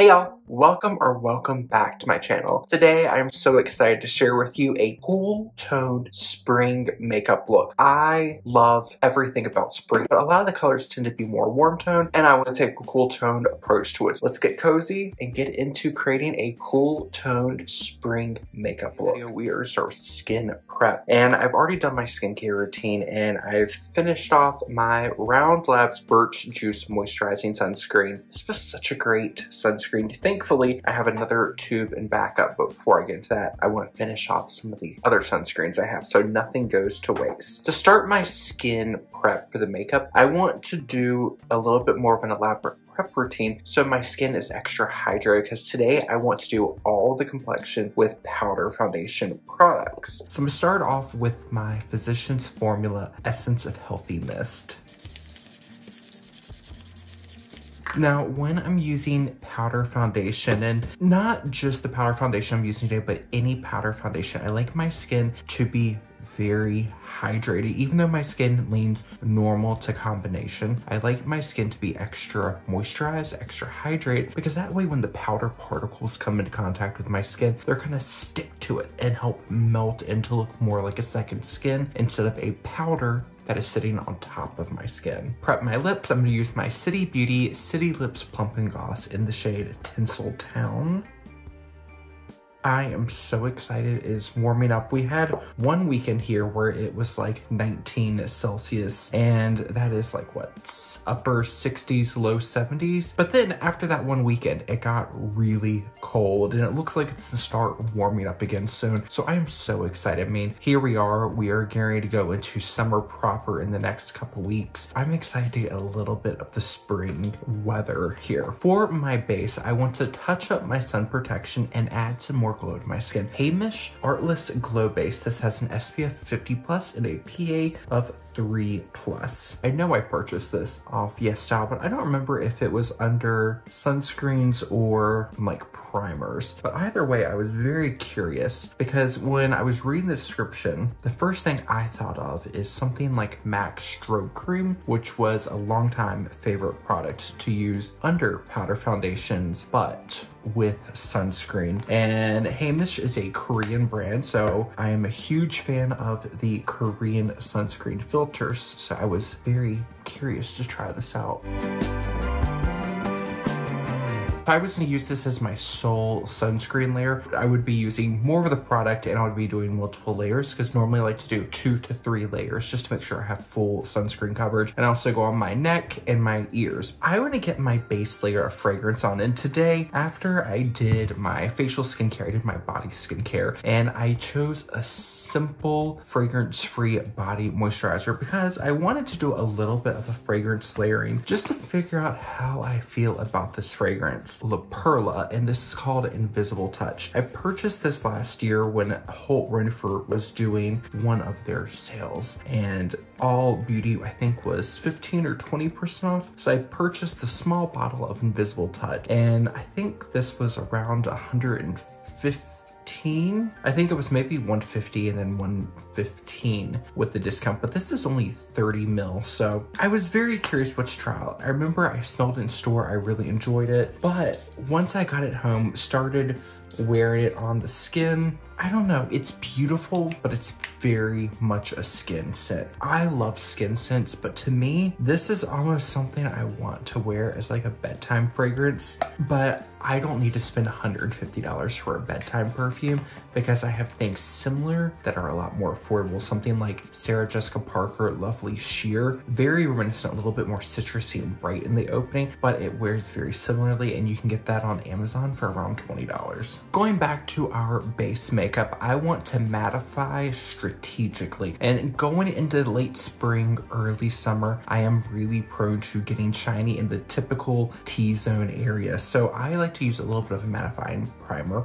Hey y'all, welcome back to my channel. Today I'm so excited to share with you a cool toned spring makeup look. I love everything about spring, but a lot of the colors tend to be more warm toned and I want to take a cool toned approach to it. Let's get cozy and get into creating a cool toned spring makeup look. We are going to start with skin prep, and I've already done my skincare routine and I've finished off my Round Labs Birch Juice Moisturizing Sunscreen. This was such a great sunscreen. Thankfully, I have another tube in backup, but before I get into that, I want to finish off some of the other sunscreens I have so nothing goes to waste. To start my skin prep for the makeup, I want to do a little bit more of an elaborate prep routine so my skin is extra hydrated, because today I want to do all the complexion with powder foundation products. So I'm going to start off with my Physicians Formula Essence of Healthy Mist. Now, when I'm using powder foundation, and not just the powder foundation I'm using today, but any powder foundation, I like my skin to be very hydrated. Even though my skin leans normal to combination, I like my skin to be extra moisturized, extra hydrated, because that way when the powder particles come into contact with my skin, they're gonna stick to it and help melt and to look more like a second skin instead of a powder that is sitting on top of my skin. Prep my lips. I'm gonna use my City Beauty City Lips Plumping Gloss in the shade Tinsel Town. I am so excited. It is warming up. We had one weekend here where it was like 19 Celsius, and that is like what, upper 60s, low 70s. But then after that one weekend, it got really cold and it looks like it's to start warming up again soon. So I am so excited. I mean, here we are getting ready to go into summer proper in the next couple weeks. I'm excited to get a little bit of the spring weather here. For my base, I want to touch up my sun protection and add some more glow to my skin. Heimish Artless Glow Base. This has an SPF 50+ and a PA of 3+. I know I purchased this off YesStyle, but I don't remember if it was under sunscreens or like primers. But either way, I was very curious because when I was reading the description, the first thing I thought of is something like MAC Strobe Cream, which was a longtime favorite product to use under powder foundations, but with sunscreen. And Heimish is a Korean brand, so I am a huge fan of the Korean sunscreen filters, so I was very curious to try this out. If I was going to use this as my sole sunscreen layer, I would be using more of the product and I would be doing multiple layers, because normally I like to do 2 to 3 layers just to make sure I have full sunscreen coverage, and also go on my neck and my ears. I want to get my base layer of fragrance on, and today after I did my facial skincare, I did my body skincare, and I chose a simple fragrance-free body moisturizer because I wanted to do a little bit of a fragrance layering just to figure out how I feel about this fragrance. Perla, and this is called Invisible Touch. I purchased this last year when Holt Renfrew was doing one of their sales, and all beauty I think was 15 or 20% off. So I purchased the small bottle of Invisible Touch, and I think this was around 150. I think it was maybe 150 and then 115 with the discount, but this is only 30 ml. So I was very curious which to try out. I remember I smelled it in store, I really enjoyed it, but once I got it home, started wearing it on the skin, I don't know, it's beautiful, but it's very much a skin scent. I love skin scents, but to me, this is almost something I want to wear as like a bedtime fragrance, but I don't need to spend $150 for a bedtime perfume because I have things similar that are a lot more affordable. Something like Sarah Jessica Parker Lovely Sheer, very reminiscent, a little bit more citrusy and bright in the opening, but it wears very similarly, and you can get that on Amazon for around $20. Going back to our base makeup, I want to mattify strategically, and going into late spring, early summer, I am really prone to getting shiny in the typical T-zone area, so I like to use a little bit of a mattifying primer.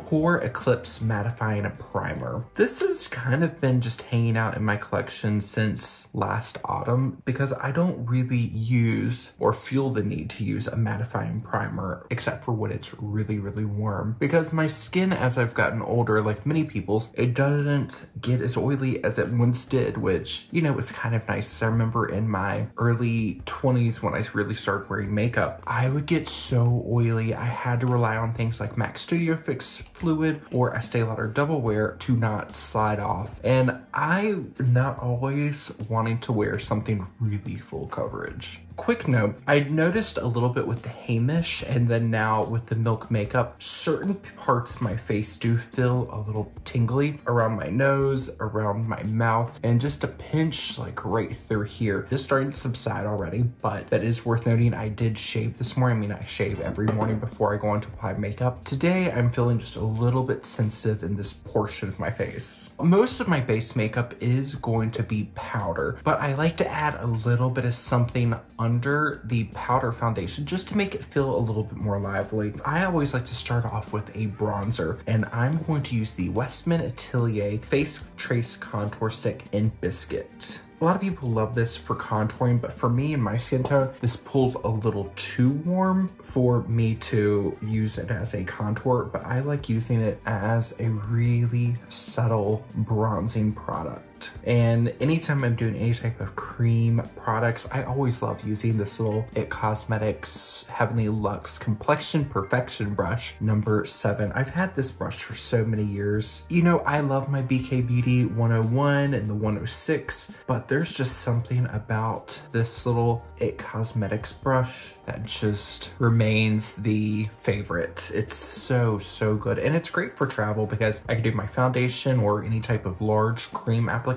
Pore Eclipse Mattifying Primer. This has kind of been just hanging out in my collection since last autumn because I don't really use or feel the need to use a mattifying primer except for when it's really, really warm, because my skin as I've gotten older, like many people's, it doesn't get as oily as it once did, which, you know, was kind of nice. I remember in my early 20s when I really started wearing makeup, I would get so oily. I had to rely on things like MAC Studio Fix Fluid or Estee Lauder Double Wear to not slide off. And I'm not always wanting to wear something really full coverage. Quick note, I noticed a little bit with the Heimish and then now with the Milk makeup, certain parts of my face do feel a little tingly around my nose, around my mouth, and just a pinch like right through here. Just starting to subside already, but that is worth noting. I did shave this morning. I mean, I shave every morning before I go on to apply makeup. Today, I'm feeling just a little bit sensitive in this portion of my face. Most of my base makeup is going to be powder, but I like to add a little bit of something under the powder foundation just to make it feel a little bit more lively. I always like to start off with a bronzer, and I'm going to use the WESTMAN Atelier Face Trace Contour Stick in Biscuit. A lot of people love this for contouring, but for me and my skin tone, this pulls a little too warm for me to use it as a contour, but I like using it as a really subtle bronzing product. And anytime I'm doing any type of cream products, I always love using this little IT Cosmetics Heavenly Luxe Complexion Perfection brush number 7. I've had this brush for so many years. You know, I love my BK Beauty 101 and the 106, but there's just something about this little IT Cosmetics brush that just remains the favorite. It's so, so good. And it's great for travel because I can do my foundation or any type of large cream application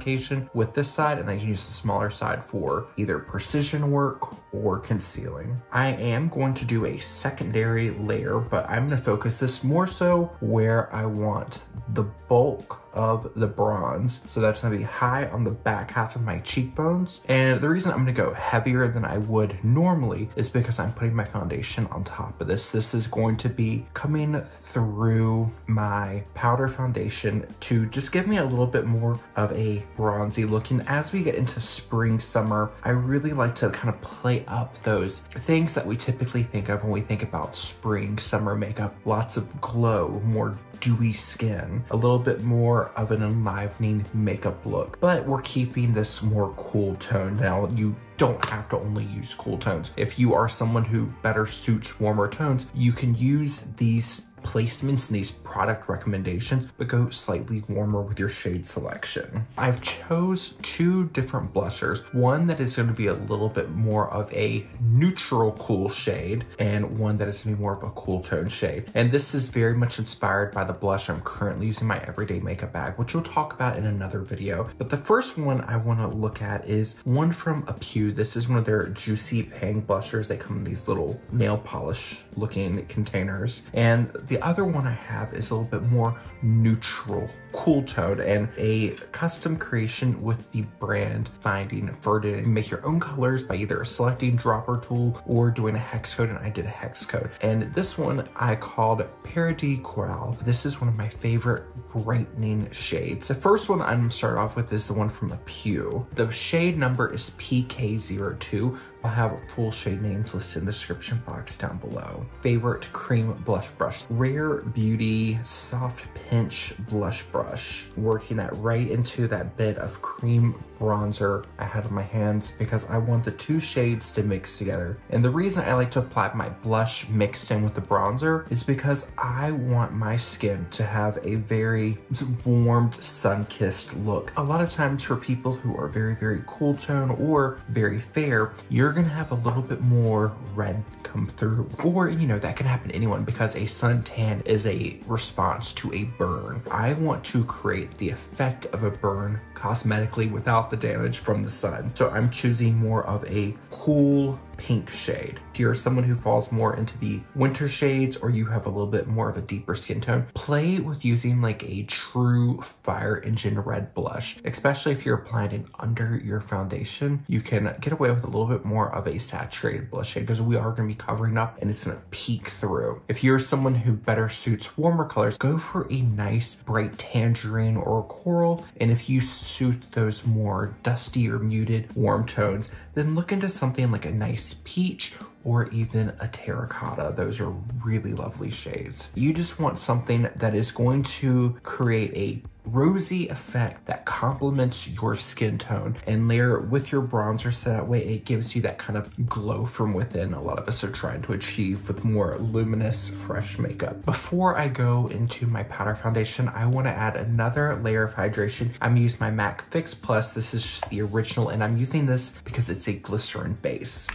with this side, and I can use the smaller side for either precision work or concealing. I am going to do a secondary layer, but I'm going to focus this more so where I want the bulk of the bronze. So that's gonna be high on the back half of my cheekbones. And the reason I'm gonna go heavier than I would normally is because I'm putting my foundation on top of this. This is going to be coming through my powder foundation to just give me a little bit more of a bronzy look. And as we get into spring, summer, I really like to kind of play up those things that we typically think of when we think about spring, summer makeup. Lots of glow, more dewy skin, a little bit more of an enlivening makeup look, but we're keeping this more cool tone. Now, you don't have to only use cool tones. If you are someone who better suits warmer tones, you can use these placements and these product recommendations, but go slightly warmer with your shade selection. I've chose 2 different blushers, one that is going to be a little bit more of a neutral cool shade and one that is going to be more of a cool tone shade. And this is very much inspired by the blush I'm currently using in my everyday makeup bag, which we'll talk about in another video. But the first one I want to look at is one from Peony. This is one of their Juicy Pang blushers. They come in these little nail polish looking containers. And the other one I have is a little bit more neutral, cool tone, and a custom creation with the brand Finding Ferdinand. You make your own colors by either a selecting dropper tool or doing a hex code, and I did a hex code. And this one I called Paradis Corail. This is one of my favorite brightening shades. The first one I'm gonna start off with is the one from Peony. The shade number is PK02. I'll have full shade names listed in the description box down below. Favorite cream blush brush, Rare Beauty Soft Pinch Blush Brush. Working that right into that bit of cream bronzer I had on my hands because I want the 2 shades to mix together. And the reason I like to apply my blush mixed in with the bronzer is because I want my skin to have a very warmed, sun-kissed look. A lot of times for people who are very, very cool tone or very fair, you're gonna have a little bit more red come through, or you know, that can happen to anyone because a suntan is a response to a burn. I want to create the effect of a burn cosmetically without the damage from the sun. So I'm choosing more of a cool pink shade. If you're someone who falls more into the winter shades or you have a little bit more of a deeper skin tone, play with using like a true fire engine red blush, especially if you're applying it under your foundation. You can get away with a little bit more of a saturated blush shade because we are going to be covering up and it's going to peek through. If you're someone who better suits warmer colors, go for a nice bright tangerine or a coral. And if you suit those more dusty or muted warm tones, then look into something like a nice peach or even a terracotta. Those are really lovely shades. You just want something that is going to create a rosy effect that complements your skin tone and layer it with your bronzer so that way it gives you that kind of glow from within a lot of us are trying to achieve with more luminous, fresh makeup. Before I go into my powder foundation, I want to add another layer of hydration. I'm gonna use my MAC Fix Plus. This is just the original, and I'm using this because it's a glycerin base.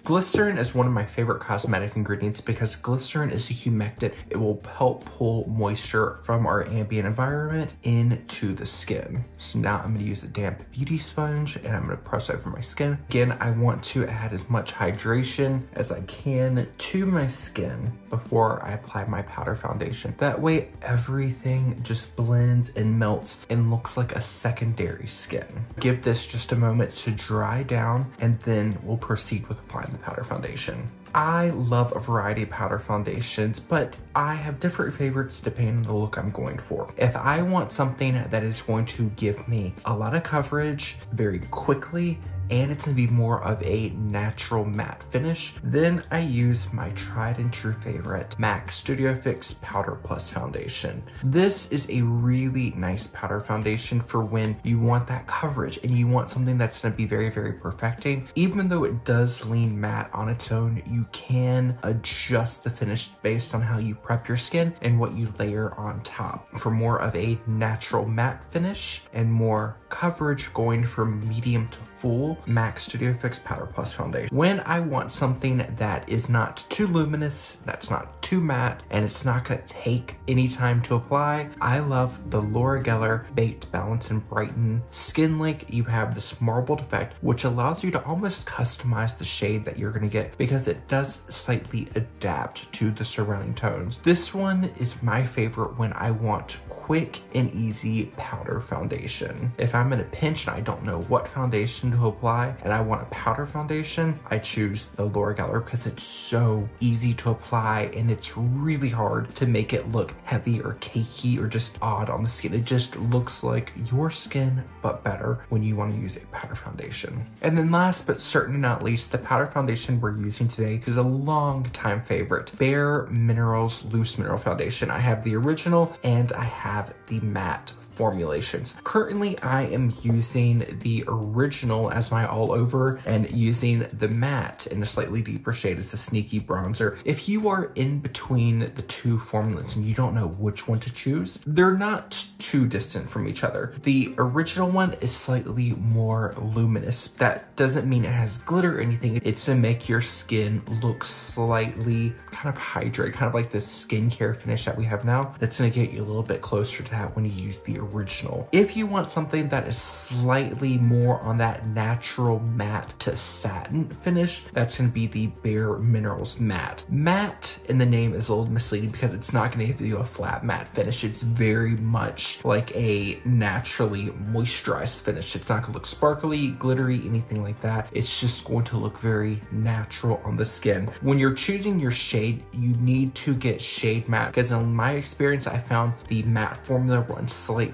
Glycerin is one of my favorite cosmetic ingredients because glycerin is a humectant. It will help pull moisture from our ambient environment into the skin. So now I'm gonna use a damp beauty sponge and I'm gonna press over my skin. Again, I want to add as much hydration as I can to my skin before I apply my powder foundation. That way everything just blends and melts and looks like a secondary skin. Give this just a moment to dry down and then we'll proceed with applying the powder foundation. I love a variety of powder foundations, but I have different favorites depending on the look I'm going for. If I want something that is going to give me a lot of coverage very quickly, and it's gonna be more of a natural matte finish, then I use my tried and true favorite MAC Studio Fix Powder Plus Foundation. This is a really nice powder foundation for when you want that coverage and you want something that's gonna be very, very perfecting. Even though it does lean matte on its own, you can adjust the finish based on how you prep your skin and what you layer on top. For more of a natural matte finish and more coverage going from medium to full, MAC Studio Fix Powder Plus Foundation. When I want something that is not too luminous, that's not too matte, and it's not gonna take any time to apply, I love the Laura Geller Baked Balance and Brighten Skin Link. You have this marbled effect, which allows you to almost customize the shade that you're gonna get because it does slightly adapt to the surrounding tones. This one is my favorite when I want quick and easy powder foundation. If I'm in a pinch and I don't know what foundation to apply and I want a powder foundation, I choose the Laura Geller because it's so easy to apply and it's really hard to make it look heavy or cakey or just odd on the skin. It just looks like your skin, but better when you want to use a powder foundation. And then last but certainly not least, the powder foundation we're using today is a long time favorite, bareMinerals Loose Mineral Foundation. I have the original and I have the matte formulations. Currently, I am using the original as my all over and using the matte in a slightly deeper shade as a sneaky bronzer. If you are in between the two formulas and you don't know which one to choose, they're not too distant from each other. The original one is slightly more luminous. That doesn't mean it has glitter or anything. It's to make your skin look slightly kind of hydrated, kind of like this skincare finish that we have now. That's gonna get you a little bit closer to that when you use the original. If you want something that is slightly more on that natural matte to satin finish, that's going to be the bareMinerals Matte. Matte in the name is a little misleading because it's not going to give you a flat matte finish. It's very much like a naturally moisturized finish. It's not going to look sparkly, glittery, anything like that. It's just going to look very natural on the skin. When you're choosing your shade, you need to get shade matte because in my experience, I found the matte formula runs slightly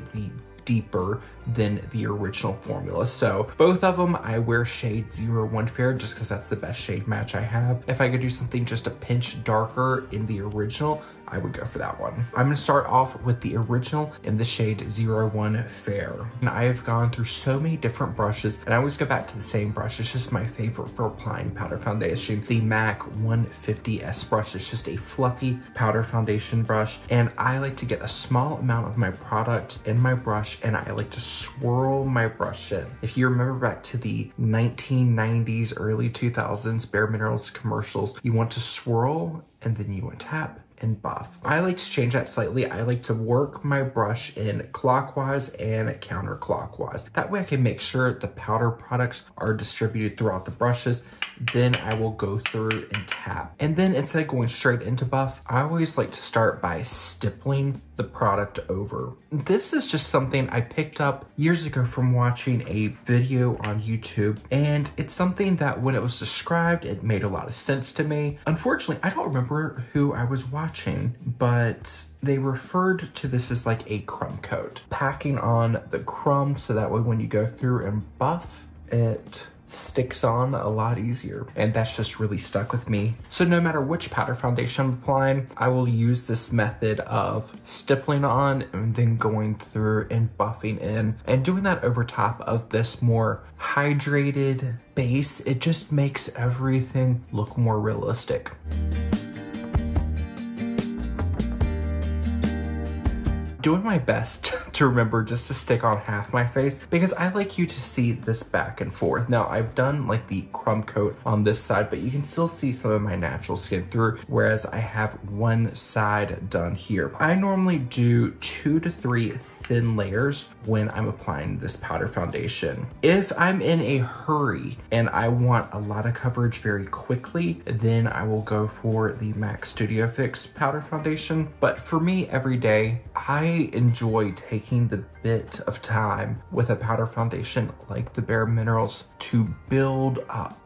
deeper than the original formula. So both of them, I wear shade 01 Fair just because that's the best shade match I have. If I could do something just a pinch darker in the original, I would go for that one. I'm gonna start off with the original in the shade 01 Fair. And I have gone through so many different brushes and I always go back to the same brush. It's just my favorite for applying powder foundation. The MAC 150S brush. It's just a fluffy powder foundation brush. And I like to get a small amount of my product in my brush and I like to swirl my brush in. If you remember back to the 1990s, early 2000s bareMinerals commercials, you want to swirl and then you want to tap and buff. I like to change that slightly. I like to work my brush in clockwise and counterclockwise. That way I can make sure the powder products are distributed throughout the brushes. Then I will go through and tap. And then instead of going straight into buff, I always like to start by stippling the product over. This is just something I picked up years ago from watching a video on YouTube. And it's something that when it was described, it made a lot of sense to me. Unfortunately, I don't remember who I was watching, but they referred to this as like a crumb coat. Packing on the crumb so that way when you go through and buff, it sticks on a lot easier, and that's just really stuck with me. So no matter which powder foundation I'm applying, I will use this method of stippling on and then going through and buffing in, and doing that over top of this more hydrated base. It just makes everything look more realistic. Doing my best to remember just to stick on half my face, because I like you to see this back and forth. Now I've done like the crumb coat on this side, but you can still see some of my natural skin through, whereas I have one side done here. I normally do 2 to 3 thin layers when I'm applying this powder foundation. If I'm in a hurry and I want a lot of coverage very quickly, then I will go for the MAC Studio Fix powder foundation. But for me, every day, I enjoy taking the bit of time with a powder foundation like the bareMinerals to build up.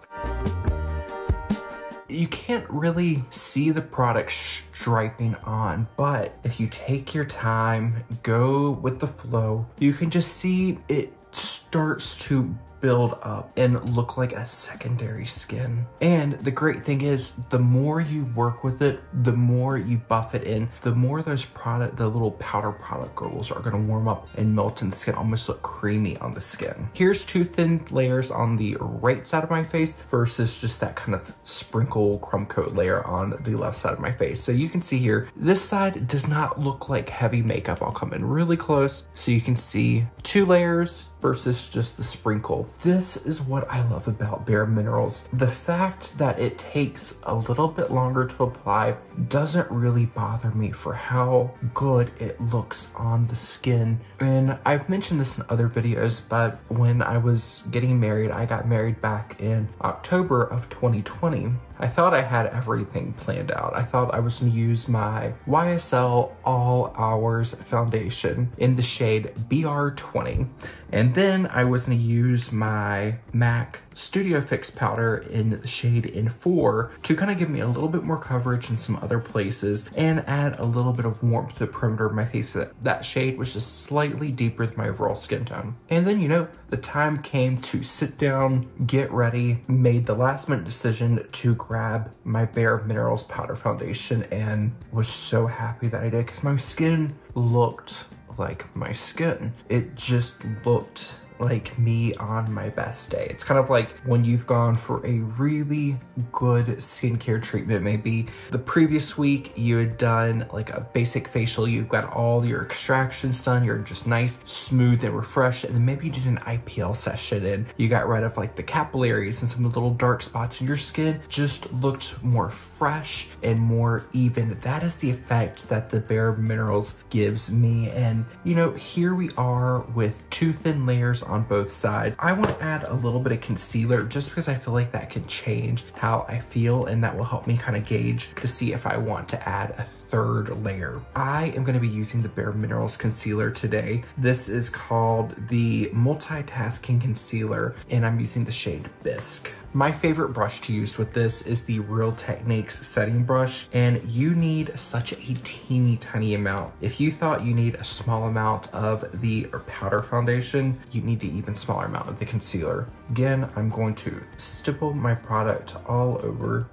You can't really see the product striping on, but if you take your time, go with the flow, you can just see it starts to build up and look like a secondary skin. And the great thing is, the more you work with it, the more you buff it in, the more those the little powder particles are gonna warm up and melt in the skin, almost look creamy on the skin. Here's 2 thin layers on the right side of my face versus just that kind of sprinkle crumb coat layer on the left side of my face. So you can see here, this side does not look like heavy makeup. I'll come in really close so you can see 2 layers versus just the sprinkle. This is what I love about bareMinerals. The fact that it takes a little bit longer to apply doesn't really bother me for how good it looks on the skin. And I've mentioned this in other videos, but when I was getting married, I got married back in October of 2020. I thought I had everything planned out. I thought I was gonna use my YSL All Hours foundation in the shade BR20. And then I was gonna use my MAC Studio Fix powder in the shade in 4 to kind of give me a little bit more coverage in some other places and add a little bit of warmth to the perimeter of my face. That shade was just slightly deeper than my overall skin tone. And then, you know, the time came to sit down, get ready, made the last minute decision to grab my bareMinerals powder foundation, and was so happy that I did, because my skin looked like my skin. It just looked like me on my best day. It's kind of like when you've gone for a really good skincare treatment. Maybe the previous week you had done like a basic facial, you've got all your extractions done, you're just nice, smooth and refreshed, and then maybe you did an IPL session and you got rid of like the capillaries and some of the little dark spots, and your skin just looked more fresh and more even. That is the effect that the bareMinerals gives me. And you know, here we are with 2 thin layers on both sides. I want to add a little bit of concealer just because I feel like that can change how I feel, and that will help me kind of gauge to see if I want to add a 3rd layer. I am going to be using the bareMinerals concealer today. This is called the Multitasking Concealer, and I'm using the shade Bisque. My favorite brush to use with this is the Real Techniques setting brush, and you need such a teeny tiny amount. If you thought you need a small amount of the powder foundation, you need an even smaller amount of the concealer. Again, I'm going to stipple my product all over.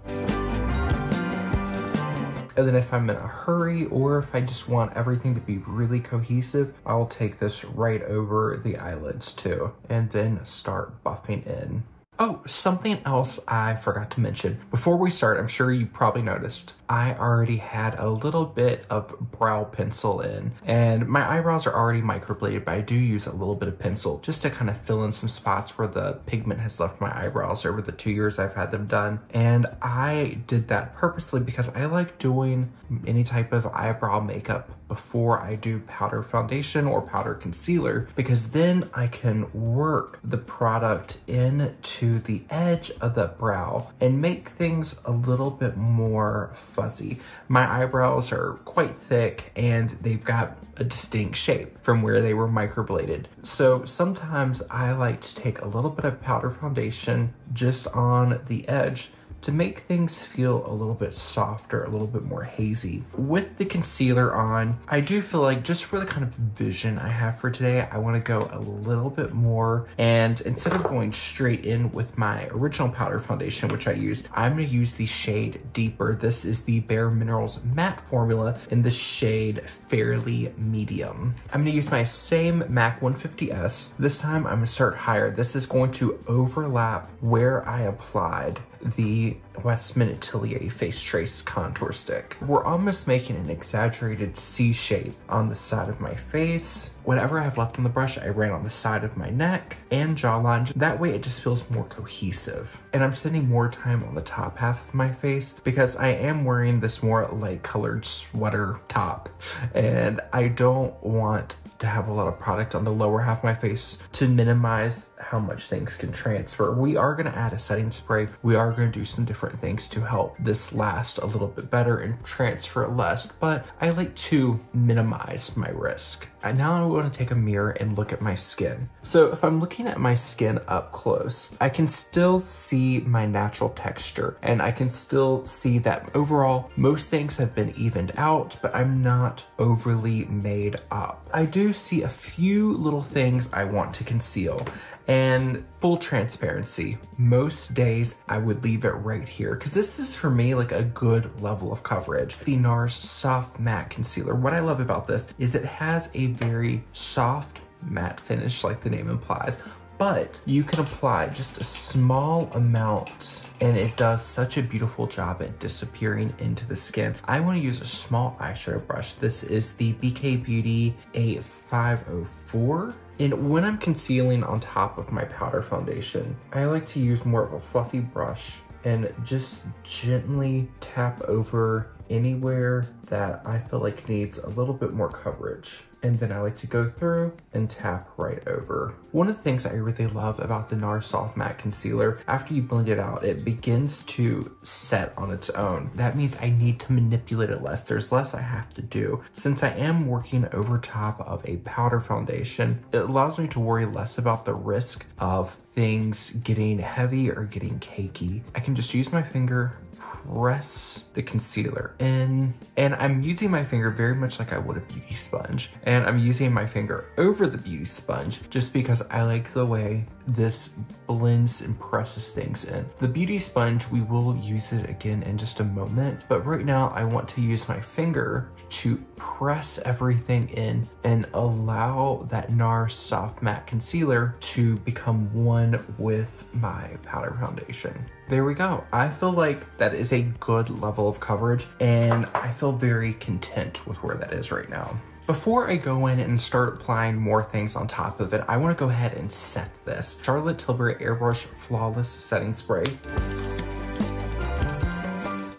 And then if I'm in a hurry, or if I just want everything to be really cohesive, I'll take this right over the eyelids too, and then start buffing in. Oh, something else I forgot to mention. Before we start, I'm sure you probably noticed, I already had a little bit of brow pencil in, and my eyebrows are already microbladed, but I do use a little bit of pencil just to kind of fill in some spots where the pigment has left my eyebrows over the 2 years I've had them done. And I did that purposely because I like doing any type of eyebrow makeup before I do powder foundation or powder concealer, because then I can work the product into the edge of the brow and make things a little bit more fuzzy. My eyebrows are quite thick and they've got a distinct shape from where they were microbladed. So sometimes I like to take a little bit of powder foundation just on the edge to make things feel a little bit softer, a little bit more hazy. With the concealer on, I do feel like just for the kind of vision I have for today, I want to go a little bit more, and instead of going straight in with my original powder foundation, which I used, I'm going to use the shade Deeper. This is the bareMinerals matte formula in the shade Fairly Medium. I'm going to use my same MAC 150S. This time I'm going to start higher. This is going to overlap where I applied the WESTMAN ATELIER Face Trace Contour Stick. We're almost making an exaggerated C shape on the side of my face. Whatever I have left on the brush, I ran on the side of my neck and jawline. That way it just feels more cohesive. And I'm spending more time on the top half of my face because I am wearing this more light colored sweater top. And I don't want to have a lot of product on the lower half of my face to minimize how much things can transfer. We are gonna add a setting spray. We are gonna do some different things to help this last a little bit better and transfer less, but I like to minimize my risk. And now I want to take a mirror and look at my skin. So if I'm looking at my skin up close, I can still see my natural texture, and I can still see that overall most things have been evened out, but I'm not overly made up. I do see a few little things I want to conceal. And full transparency, most days I would leave it right here because this is for me like a good level of coverage. The NARS Soft Matte Concealer. What I love about this is it has a very soft matte finish like the name implies, but you can apply just a small amount and it does such a beautiful job at disappearing into the skin. I want to use a small eyeshadow brush. This is the BK Beauty A504. And when I'm concealing on top of my powder foundation, I like to use more of a fluffy brush and just gently tap over anywhere that I feel like needs a little bit more coverage. And then I like to go through and tap right over. One of the things I really love about the NARS Soft Matte Concealer, after you blend it out, it begins to set on its own. That means I need to manipulate it less. There's less I have to do. Since I am working over top of a powder foundation, it allows me to worry less about the risk of things getting heavy or getting cakey. I can just use my finger, press the concealer in, and I'm using my finger very much like I would a beauty sponge, and I'm using my finger over the beauty sponge just because I like the way this blends and presses things in. The beauty sponge, we will use it again in just a moment, but right now I want to use my finger to press everything in and allow that NARS Soft Matte Concealer to become one with my powder foundation. There we go. I feel like that is a good level of coverage, and I feel very content with where that is right now. Before I go in and start applying more things on top of it, I want to go ahead and set this Charlotte Tilbury Airbrush Flawless Setting Spray.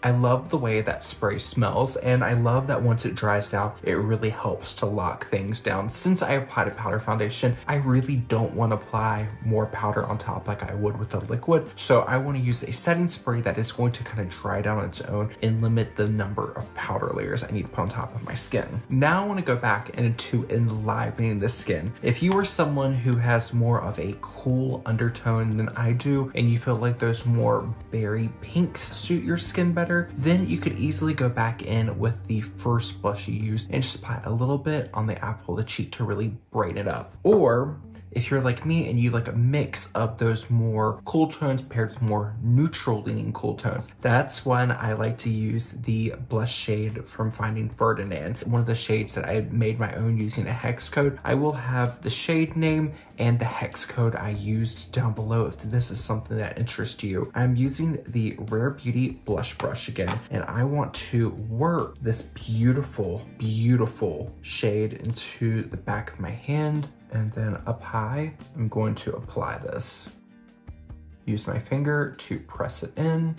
I love the way that spray smells, and I love that once it dries down, it really helps to lock things down. Since I applied a powder foundation, I really don't want to apply more powder on top like I would with a liquid. So I want to use a setting spray that is going to kind of dry down on its own and limit the number of powder layers I need to put on top of my skin. Now I want to go back into enlivening the skin. If you are someone who has more of a cool undertone than I do, and you feel like those more berry pinks suit your skin better, then you could easily go back in with the first blush you used and just apply a little bit on the apple of the cheek to really brighten it up. Or if you're like me and you like a mix of those more cool tones paired with more neutral leaning cool tones, that's when I like to use the blush shade from Finding Ferdinand. One of the shades that I made my own using a hex code. I will have the shade name and the hex code I used down below if this is something that interests you. I'm using the Rare Beauty blush brush again, and I want to work this beautiful, beautiful shade into the back of my hand. And then up high, I'm going to apply this. Use my finger to press it in.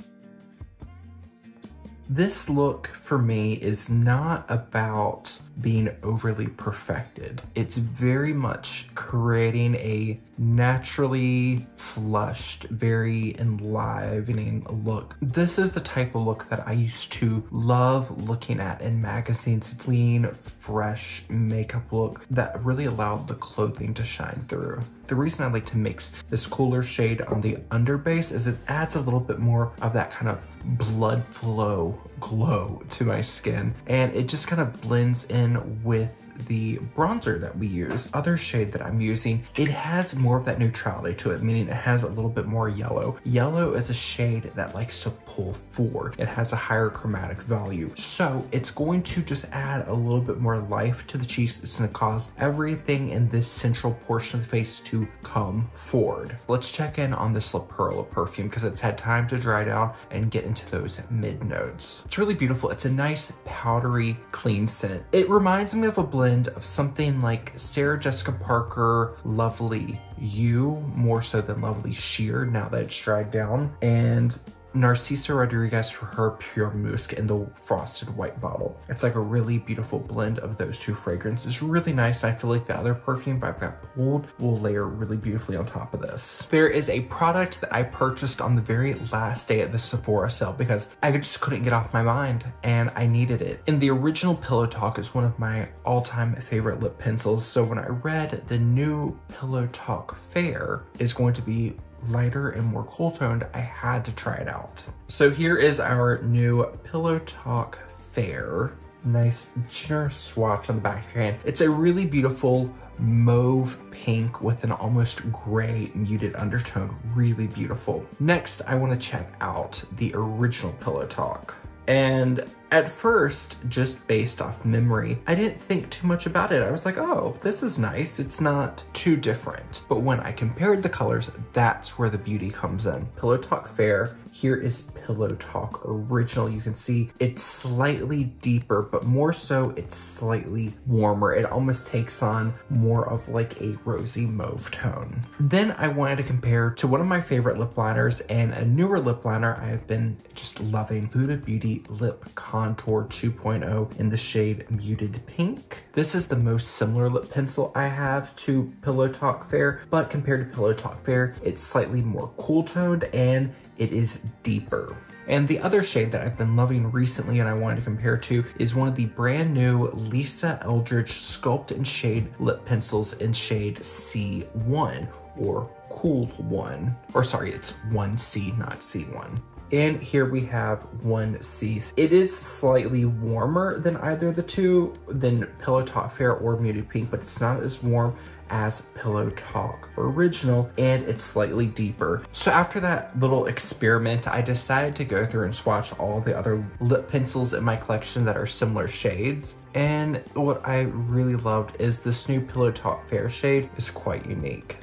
This look for me is not about being overly perfected. It's very much creating a naturally flushed, very enlivening look. This is the type of look that I used to love looking at in magazines. Clean, fresh makeup look that really allowed the clothing to shine through. The reason I like to mix this cooler shade on the underbase is it adds a little bit more of that kind of blood flow glow to my skin, and it just kind of blends in with the bronzer that we use. Other shade that I'm using, it has more of that neutrality to it, meaning it has a little bit more yellow. Yellow is a shade that likes to pull forward. It has a higher chromatic value. So it's going to just add a little bit more life to the cheeks. It's gonna cause everything in this central portion of the face to come forward. Let's check in on this Perla perfume because it's had time to dry down and get into those mid notes. It's really beautiful. It's a nice powdery, clean scent. It reminds me of a blend of something like Sarah Jessica Parker Lovely You, more so than Lovely Sheer now that it's dried down, and Narcisa Rodriguez for her Pure Musc in the frosted white bottle. It's like a really beautiful blend of those two fragrances. Really nice. I feel like the other perfume I've got pulled will layer really beautifully on top of this. There is a product that I purchased on the very last day of the Sephora sale because I just couldn't get off my mind and I needed it. And the original Pillow Talk is one of my all-time favorite lip pencils. So when I read the new Pillow Talk Fair is going to be lighter and more cool toned, I had to try it out. So here is our new Pillow Talk Fair. Nice generous swatch on the back of your hand. It's a really beautiful mauve pink with an almost gray muted undertone. Really beautiful. Next, I want to check out the original Pillow Talk. And at first, just based off memory, I didn't think too much about it. I was like, oh, this is nice. It's not too different. But when I compared the colors, that's where the beauty comes in. Pillow Talk Fair. Here is Pillow Talk Original. You can see it's slightly deeper, but more so it's slightly warmer. It almost takes on more of like a rosy mauve tone. Then I wanted to compare to one of my favorite lip liners and a newer lip liner I have been just loving, Huda Beauty Lip Contour 2.0 in the shade Muted Pink. This is the most similar lip pencil I have to Pillow Talk Fair, but compared to Pillow Talk Fair, it's slightly more cool toned and it is deeper. And the other shade that I've been loving recently and I wanted to compare to is one of the brand new Lisa Eldridge Sculpt and Shade lip pencils in shade C1 or Cool 1. Or sorry, it's 1C, not C1. And here we have 1C. It is slightly warmer than either of the two, than Pillow Talk Fair or Muted Pink, but it's not as warm as Pillow Talk Original, and it's slightly deeper. So after that little experiment, I decided to go through and swatch all the other lip pencils in my collection that are similar shades. And what I really loved is this new Pillow Talk Fair shade is quite unique.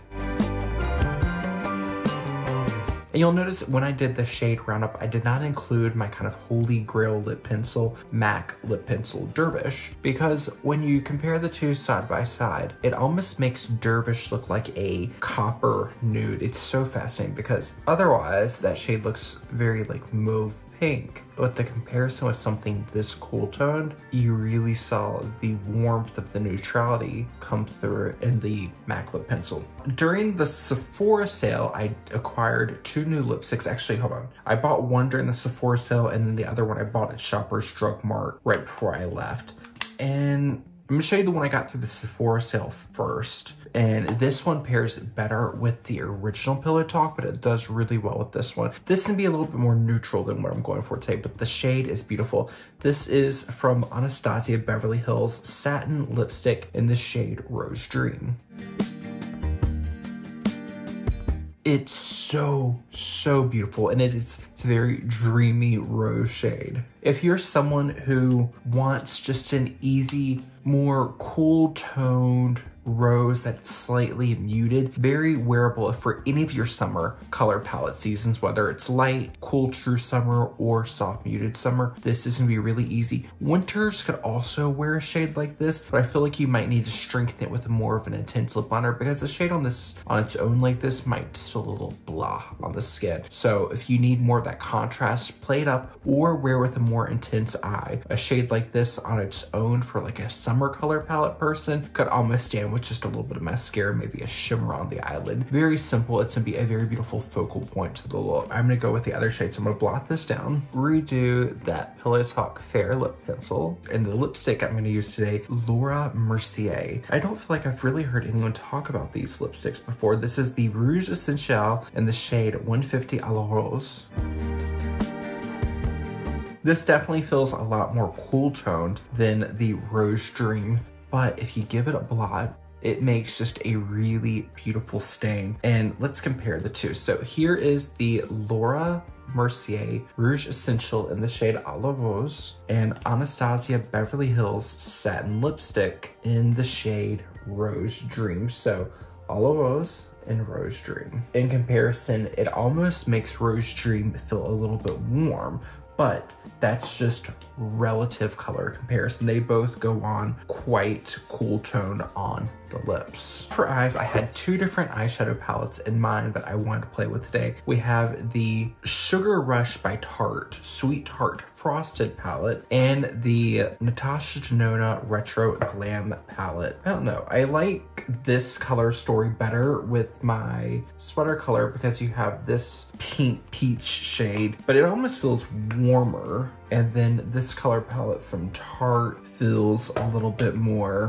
And you'll notice when I did the shade roundup, I did not include my kind of holy grail lip pencil, MAC lip pencil Dervish, because when you compare the two side by side, it almost makes Dervish look like a copper nude. It's so fascinating because otherwise that shade looks very like mauve pink. But the comparison with something this cool toned, you really saw the warmth of the neutrality come through in the MAC lip pencil. During the Sephora sale, I acquired two new lipsticks. Actually, hold on. I bought one during the Sephora sale and then the other one I bought at Shoppers Drug Mart right before I left. And I'm gonna show you the one I got through the Sephora sale first. And this one pairs better with the original Pillow Talk, but it does really well with this one. This can be a little bit more neutral than what I'm going for today, but the shade is beautiful. This is from Anastasia Beverly Hills Satin Lipstick in the shade Rose Dream. It's so beautiful, and it's a very dreamy rose shade. If you're someone who wants just an easy, more cool toned rose that's slightly muted. Very wearable for any of your summer color palette seasons, whether it's light, cool, true summer, or soft muted summer. This is gonna be really easy. Winters could also wear a shade like this, but I feel like you might need to strengthen it with more of an intense lip liner because the shade on this on its own like this might just feel a little blah on the skin. So if you need more of that contrast, play it up or wear with a more intense eye. A shade like this on its own for like a summer color palette person could almost stand with just a little bit of mascara, maybe a shimmer on the eyelid. Very simple. It's gonna be a very beautiful focal point to the look. I'm gonna go with the other shade, so I'm gonna blot this down, redo that Pillow Talk Fair lip pencil, and the lipstick I'm gonna use today, Laura Mercier. I don't feel like I've really heard anyone talk about these lipsticks before. This is the Rouge Essential in the shade 150 à la Rose. This definitely feels a lot more cool toned than the Rose Dream, but if you give it a blot, it makes just a really beautiful stain. And let's compare the two. So here is the Laura Mercier Rouge Essential in the shade à la Rose, and Anastasia Beverly Hills Satin Lipstick in the shade Rose Dream. So à la Rose and Rose Dream. In comparison, it almost makes Rose Dream feel a little bit warm, but that's just relative color comparison. They both go on quite cool tone on the lips. For eyes, I had two different eyeshadow palettes in mind that I wanted to play with today. We have the Sugar Rush by Tarte, Sweet Tarte Frosted palette, and the Natasha Denona Retro Glam palette. I don't know, I like this color story better with my sweater color because you have this pink peach shade, but it almost feels warmer. And then this color palette from Tarte feels a little bit more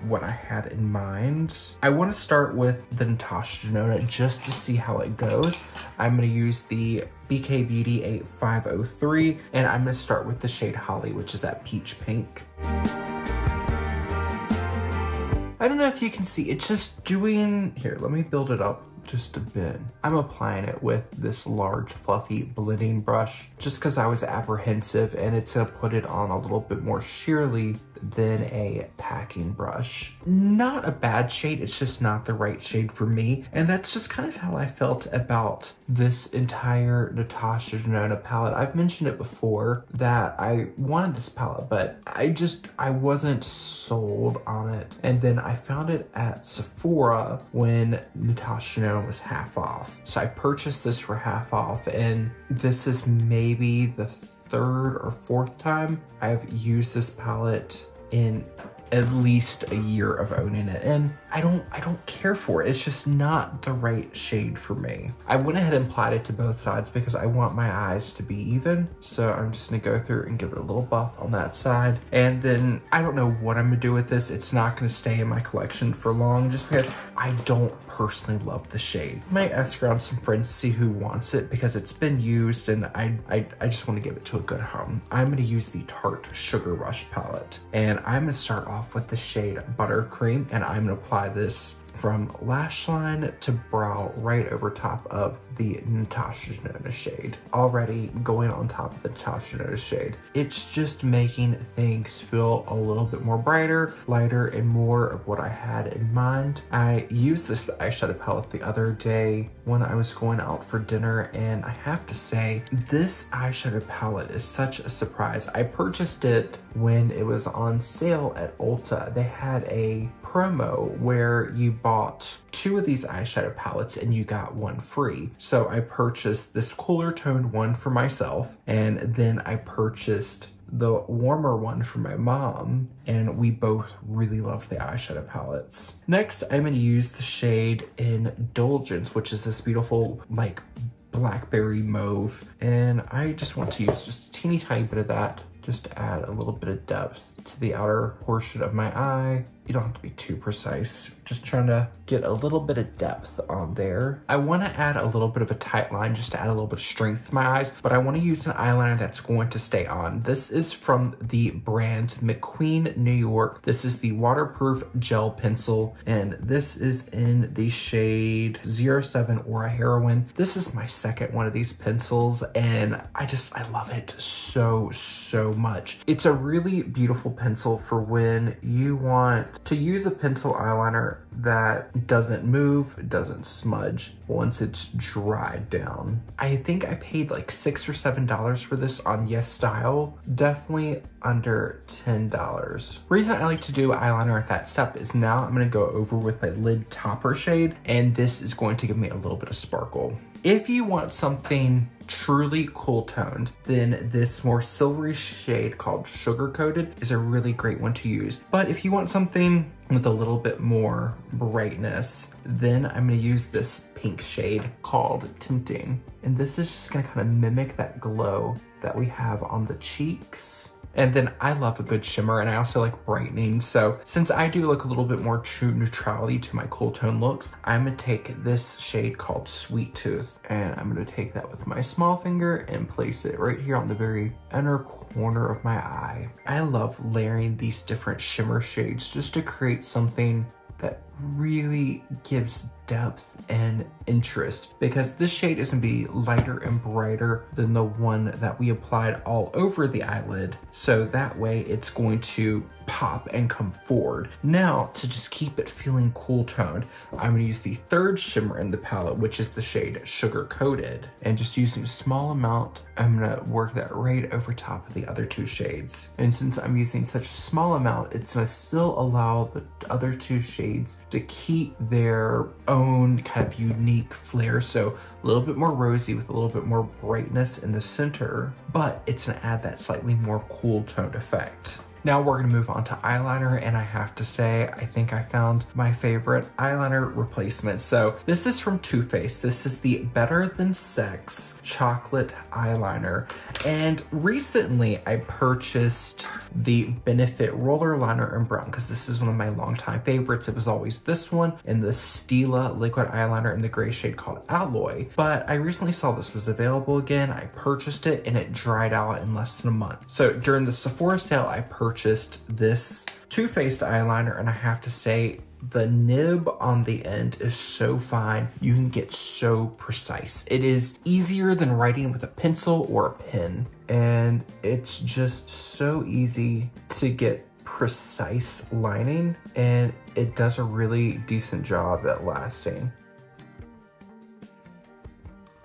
what I had in mind. I want to start with the Natasha Denona just to see how it goes. I'm going to use the BK Beauty 8503, and I'm going to start with the shade Holly, which is that peach pink. I don't know if you can see, it's just doing, here, let me build it up just a bit. I'm applying it with this large fluffy blending brush just because I was apprehensive and it's gonna put it on a little bit more sheerly than a packing brush. Not a bad shade, it's just not the right shade for me. And that's just kind of how I felt about this entire Natasha Denona palette. I've mentioned it before that I wanted this palette, but I wasn't sold on it. And then I found it at Sephora when Natasha Denona was half off. So I purchased this for half off, and this is maybe the third or fourth time I've used this palette in at least a year of owning it, and I don't care for it. It's just not the right shade for me. I went ahead and applied it to both sides because I want my eyes to be even. So I'm just gonna go through and give it a little buff on that side. And then I don't know what I'm gonna do with this. It's not gonna stay in my collection for long just because I don't personally love the shade. I might ask around some friends to see who wants it because it's been used and I just want to give it to a good home. I'm gonna use the Tarte Sugar Rush palette, and I'm gonna start off with the shade Buttercream, and I'm gonna apply this from lash line to brow right over top of the Natasha Denona shade. Already going on top of the Natasha Denona shade. It's just making things feel a little bit more brighter, lighter, and more of what I had in mind. I used this eyeshadow palette the other day when I was going out for dinner, and I have to say, this eyeshadow palette is such a surprise. I purchased it when it was on sale at Ulta. They had a promo where you bought 2 of these eyeshadow palettes and you got 1 free. So I purchased this cooler toned one for myself, and then I purchased the warmer one for my mom, and we both really loved the eyeshadow palettes. Next, I'm going to use the shade Indulgence, which is this beautiful like blackberry mauve, and I just want to use just a teeny tiny bit of that just to add a little bit of depth to the outer portion of my eye. You don't have to be too precise, just trying to get a little bit of depth on there. I want to add a little bit of a tight line just to add a little bit of strength to my eyes, but I want to use an eyeliner that's going to stay on. This is from the brand McQueen New York. This is the waterproof gel pencil, and this is in the shade 07 Aura Heroine. This is my second one of these pencils, and I love it so much. It's a really beautiful pencil for when you want to use a pencil eyeliner that doesn't move, doesn't smudge once it's dried down. I think I paid like $6 or $7 for this on YesStyle. Definitely under $10. Reason I like to do eyeliner at that step is now I'm gonna go over with my lid topper shade, and this is going to give me a little bit of sparkle. If you want something truly cool toned, then this more silvery shade called Sugar Coated is a really great one to use. But if you want something with a little bit more brightness, then I'm gonna use this pink shade called Tempting. And this is just gonna kind of mimic that glow that we have on the cheeks. And then I love a good shimmer, and I also like brightening. So since I do like a little bit more true neutrality to my cool tone looks, I'm gonna take this shade called Sweet Tooth, and I'm gonna take that with my small finger and place it right here on the very inner corner of my eye. I love layering these different shimmer shades just to create something that really gives depth and interest, because this shade is gonna be lighter and brighter than the one that we applied all over the eyelid. So that way it's going to pop and come forward. Now, to just keep it feeling cool toned, I'm gonna use the third shimmer in the palette, which is the shade Sugar Coated. And just using a small amount, I'm gonna work that right over top of the other two shades. And since I'm using such a small amount, it's gonna still allow the other two shades to keep their own kind of unique flair. So a little bit more rosy with a little bit more brightness in the center, but it's gonna add that slightly more cool toned effect. Now we're gonna move on to eyeliner, and I have to say, I think I found my favorite eyeliner replacement. So this is from Too Faced. This is the Better Than Sex Chocolate Eyeliner. And recently I purchased the Benefit Roller Liner in brown, because this is one of my longtime favorites. It was always this one and the Stila liquid eyeliner in the gray shade called Alloy. But I recently saw this was available again. I purchased it and it dried out in less than a month. So during the Sephora sale, I purchased this Too Faced eyeliner, and I have to say, the nib on the end is so fine. You can get so precise. It is easier than writing with a pencil or a pen, and it's just so easy to get precise lining, and it does a really decent job at lasting.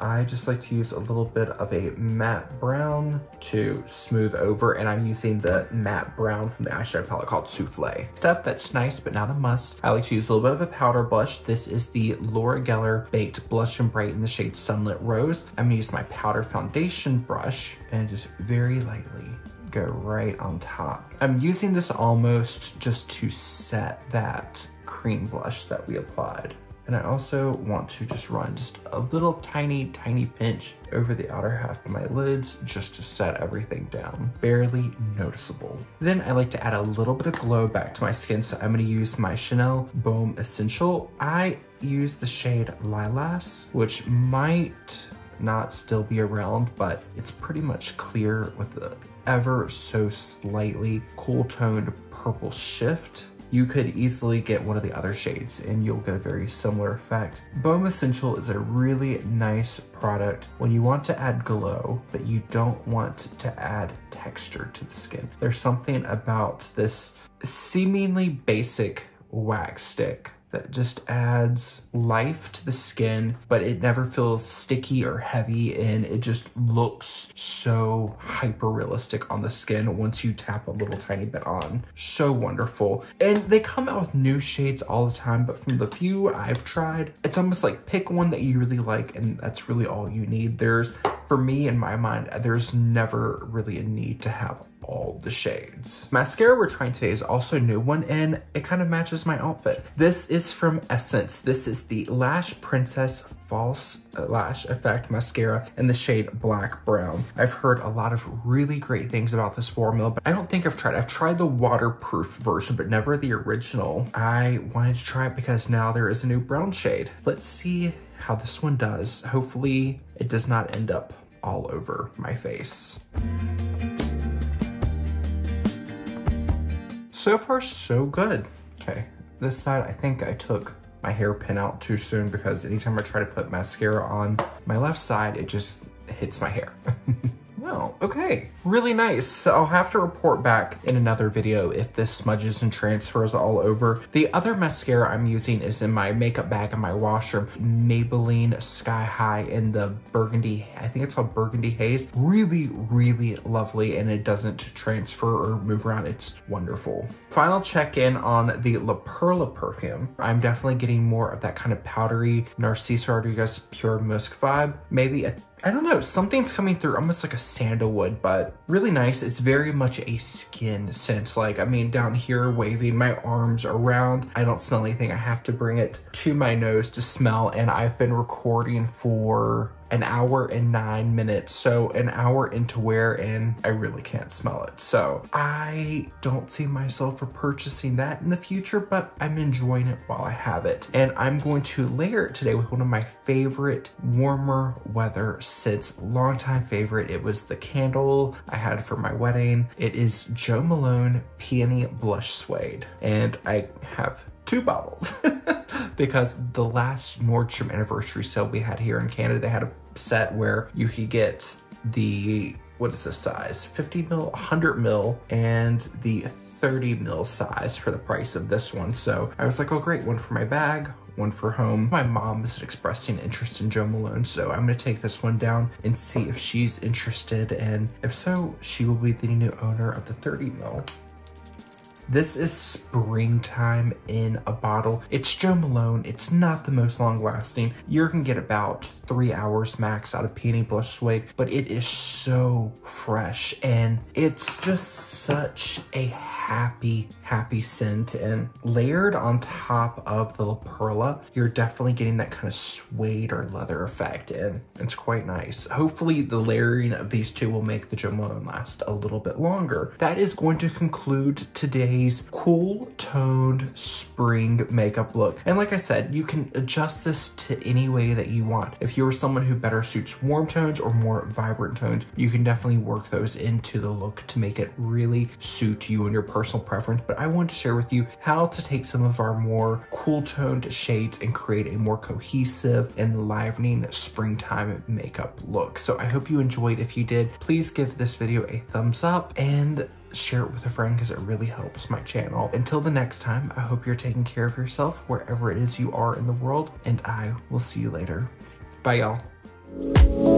I just like to use a little bit of a matte brown to smooth over, and I'm using the matte brown from the eyeshadow palette called Souffle. Step that's nice but not a must. I like to use a little bit of a powder blush. This is the Laura Geller Baked Blush and Bright in the shade Sunlit Rose. I'm gonna use my powder foundation brush and just very lightly go right on top. I'm using this almost just to set that cream blush that we applied. And I also want to just run just a little tiny pinch over the outer half of my lids just to set everything down. Barely noticeable. Then I like to add a little bit of glow back to my skin, so I'm gonna use my Chanel Baume Essential. I use the shade Lilas, which might not still be around, but it's pretty much clear with the ever so slightly cool toned purple shift. You could easily get one of the other shades and you'll get a very similar effect. Baume Essential is a really nice product when you want to add glow, but you don't want to add texture to the skin. There's something about this seemingly basic wax stick that just adds life to the skin, but it never feels sticky or heavy, and it just looks so hyper realistic on the skin once you tap a little tiny bit on. So wonderful. And they come out with new shades all the time, but from the few I've tried, it's almost like pick one that you really like and that's really all you need. For me, in my mind, there's never really a need to have all the shades. Mascara we're trying today is also a new one, and it kind of matches my outfit. This is from Essence. This is the Lash Princess False Lash Effect Mascara in the shade Black Brown. I've heard a lot of really great things about this formula, but I don't think I've tried the waterproof version, but never the original. I wanted to try it because now there is a new brown shade. Let's see how this one does. Hopefully it does not end up all over my face. So far, so good. Okay, this side, I think I took my hairpin out too soon because anytime I try to put mascara on my left side, it just hits my hair. Well, okay. Okay, really nice. So I'll have to report back in another video if this smudges and transfers all over. The other mascara I'm using is in my makeup bag in my washroom. Maybelline Sky High in the burgundy, I think it's called Burgundy Haze. Really, really lovely, and it doesn't transfer or move around. It's wonderful. Final check-in on the La Perla perfume. I'm definitely getting more of that kind of powdery Narciso Rodriguez Pure Musk vibe. Maybe I don't know, something's coming through almost like a sandalwood, but really nice. It's very much a skin scent. Like, I mean, down here waving my arms around, I don't smell anything. I have to bring it to my nose to smell, and I've been recording for an hour and 9 minutes. So an hour into wear and I really can't smell it. So I don't see myself for purchasing that in the future, but I'm enjoying it while I have it. And I'm going to layer it today with one of my favorite warmer weather scents, longtime favorite. It was the candle I had for my wedding. It is Jo Malone Peony Blush Suede. And I have 2 bottles because the last Nordstrom anniversary sale we had here in Canada, they had a set where you could get the, what is this size? 50 mil, 100 mil, and the 30 mil size for the price of this one. So I was like, oh great, one for my bag, one for home. My mom is expressing interest in Jo Malone, so I'm gonna take this one down and see if she's interested, and if so, she will be the new owner of the 30 mil. This is springtime in a bottle. It's Jo Malone. It's not the most long lasting. You can get about 3 hours max out of Peony Blush Suede, but it is so fresh and it's just such a happy scent, and layered on top of the La Perla, you're definitely getting that kind of suede or leather effect, and it's quite nice. Hopefully the layering of these two will make the Jo Malone last a little bit longer. That is going to conclude today's cool toned spring makeup look. And like I said, you can adjust this to any way that you want. If you're someone who better suits warm tones or more vibrant tones, you can definitely work those into the look to make it really suit you and your personal preference. But I want to share with you how to take some of our more cool toned shades and create a more cohesive and enlivening springtime makeup look. So I hope you enjoyed. If you did, please give this video a thumbs up and share it with a friend because it really helps my channel. Until the next time, I hope you're taking care of yourself wherever it is you are in the world, and I will see you later. Bye, y'all.